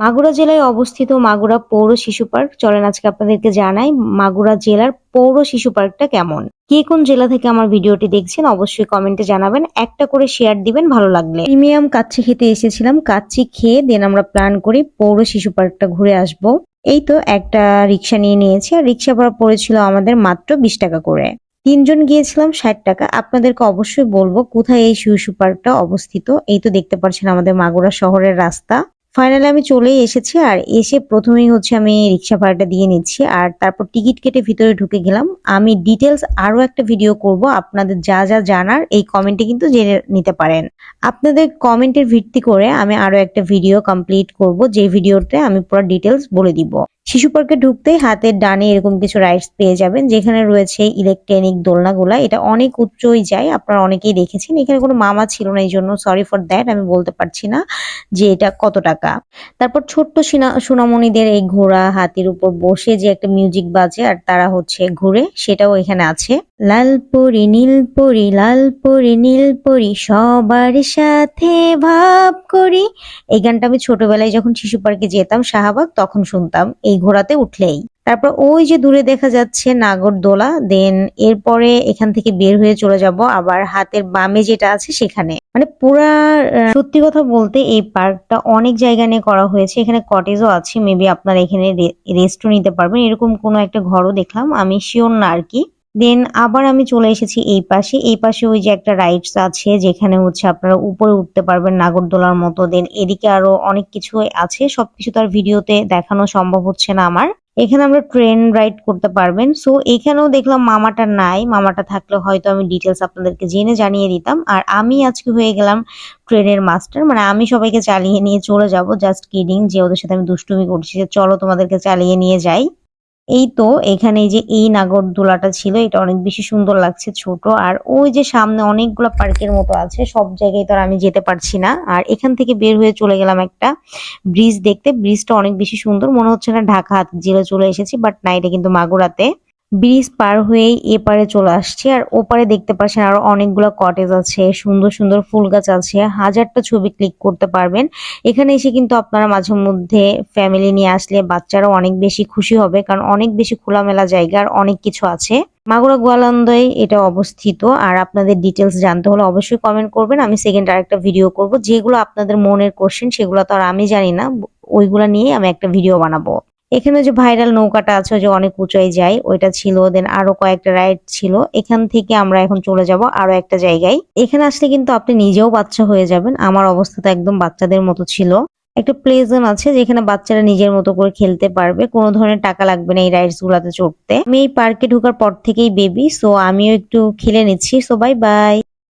মাগুরা জেলায় অবস্থিত মাগুরা পৌর শিশু পার্ক। চলেন আজকে আপনাদেরকে জানাই মাগুরা জেলার পৌর শিশু পার্কটা কেমন। কে কোন জেলা থেকে আমার ভিডিওটি দেখছেন অবশ্যই কমেন্টে জানাবেন, একটা করে শেয়ার দিবেন ভালো লাগলে। প্রিমিয়াম কাচ্চি খেতে এসেছিলাম, কাচ্চি খেয়ে দেন আমরা প্ল্যান করি পৌর শিশু পার্কটা ঘুরে আসব। এই তো একটা রিক্সা নিয়ে নিয়েছি, আর রিক্সা ভাড়া পড়েছিল আমাদের মাত্র 20 টাকা করে। 3 জন গিয়েছিলাম 60 টাকা। আপনাদেরকে অবশ্যই বলবো কোথায় এই শিশু পার্কটা অবস্থিত। এই তো দেখতে পাচ্ছেন আমাদের মাগুরা শহরের রাস্তা। ফাইনালি আমি চলেই এসেছি, আর এসে প্রথমেই আমি রিক্সা ভাড়াটা দিয়ে নিচ্ছি, আর তারপর টিকিট কেটে ভিতরে ঢুকে গেলাম। আমি ডিটেলস আরো একটা ভিডিও করব, আপনাদের যা যা জানার এই কমেন্টে কিন্তু জেনে নিতে পারেন। আপনাদের কমেন্টের ভিত্তি করে আমি আরো একটা ভিডিও কমপ্লিট করব, যে ভিডিওতে আমি পুরো ডিটেলস বলে দিব। শিশু পার্কে ঢুকতেই হাতের ডানে এরকম কিছু রাইডস পেয়ে যাবেন, যেখানে রয়েছে ইলেকট্রনিক দোলনাগুলা। এটা অনেক উচ্চই যায়, আপনারা অনেকেই দেখেছেন। এখানে কোনো মামা ছিল না, এই জন্য সরি ফর দ্যাট, আমি বলতে পারছি না যে এটা কত টাকা। তারপর ছোট্ট সোনামণিদের এই ঘোড়া হাতির উপর বসে যে একটা মিউজিক বাজে আর তারা ঘুরে, সেটাও এখানে আছে। লাল পরি নীল পরি, লাল পরি নীল পরি, সবার সাথে ভাব করি। এই গানটা আমি ছোটবেলায় যখন শিশু পার্কে যেতাম শাহবাগ, তখন শুনতাম এই ঘোড়াতে উঠলেই। তারপর ওই যে দূরে দেখা যাচ্ছে নাগরদোলা। দেন এরপরে এখান থেকে বের হয়ে চলে যাব আবার হাতের বামে যেটা আছে সেখানে। মানে পুরা সত্যি কথা বলতে এই পার্কটা অনেক জায়গা নিয়ে করা হয়েছে। এখানে কটেজও আছে, মেবি আপনারা এখানে রেস্টও নিতে পারবেন। এরকম কোনো একটা ঘরও দেখলাম, আমি শিওর না আর কি। দেন আবার আমি চলে এসেছি এই পাশে। এই পাশে ওই যে একটা রাইডস আছে, যেখানে আপনারা উপরে উঠতে পারবেন নাগরদোলার মতো। দেন এদিকে আরো অনেক কিছু আছে, সবকিছু তার ভিডিওতে দেখানো সম্ভব হচ্ছে না আমার। এখানে আমরা ট্রেন রাইড করতে পারবেন। সো এখানেও দেখলাম মামাটা নাই, মামাটা থাকলে হয়তো আমি ডিটেলস আপনাদেরকে জেনে জানিয়ে দিতাম। আর আমি আজকে হয়ে গেলাম ট্রেনের মাস্টার, মানে আমি সবাইকে চালিয়ে নিয়ে চলে যাব। জাস্ট কিডিং, যে ওদের সাথে আমি দুষ্টুমি করছি যে চলো তোমাদেরকে চালিয়ে নিয়ে যাই। এই তো এখানে যে এই নাগরদোলাটা ছিল, এটা অনেক বেশি সুন্দর লাগছে, ছোট। আর ওই যে সামনে অনেকগুলো পার্কের মতো আছে, সব জায়গায় তো আর আমি যেতে পারছি না। আর এখান থেকে বের হয়ে চলে গেলাম একটা ব্রিজ দেখতে। ব্রিজটা অনেক বেশি সুন্দর, মনে হচ্ছে না ঢাকা জেলে চলে এসেছি, বাট না, এটা কিন্তু মাগুরাতে। ব্রিজ পার হয়েই এপারে চলে আসছি, আর ওপারে দেখতে পাচ্ছেন আরো অনেকগুলো কটেজ আছে, সুন্দর সুন্দর ফুল গাছ আছে, হাজারটা ছবি ক্লিক করতে পারবেন। এখানে এসে কিন্তু আপনারা মাঝে মধ্যে ফ্যামিলি নিয়ে আসলে বাচ্চারাও অনেক বেশি খুশি হবে, কারণ অনেক বেশি খোলামেলা জায়গা আর অনেক কিছু আছে। মাগুরা গোয়ালন্দয় এটা অবস্থিত। আর আপনাদের ডিটেলস জানতে হলে অবশ্যই কমেন্ট করবেন, আমি সেকেন্ড আরেকটা ভিডিও করব। যেগুলো আপনাদের মনের কোশ্চেন সেগুলো তো আর আমি জানি না, ওইগুলা নিয়ে আমি একটা ভিডিও বানাবো। এখানে যে ভাইরাল নৌকাটা আছে, যে অনেক উঁচাই যায়, ওইটা ছিল। দেন আরো কয়েকটা রাইড ছিল। এখান থেকে আমরা এখন চলে যাব আরো একটা জায়গায়। এখানে আসলে কিন্তু আপনি নিজেও বাচ্চা হয়ে যাবেন। আমার অবস্থা তো একদম বাচ্চাদের মতো ছিল। একটা প্লে জোন আছে, যেখানে বাচ্চারা নিজের মতো করে খেলতে পারবে, কোনো ধরনের টাকা লাগবে না এই রাইডস গুলাতে চড়তে। আমি এই পার্কে ঢোকার পর থেকেই বেবি, সো আমিও একটু খেলে নিচ্ছি। So bye bye.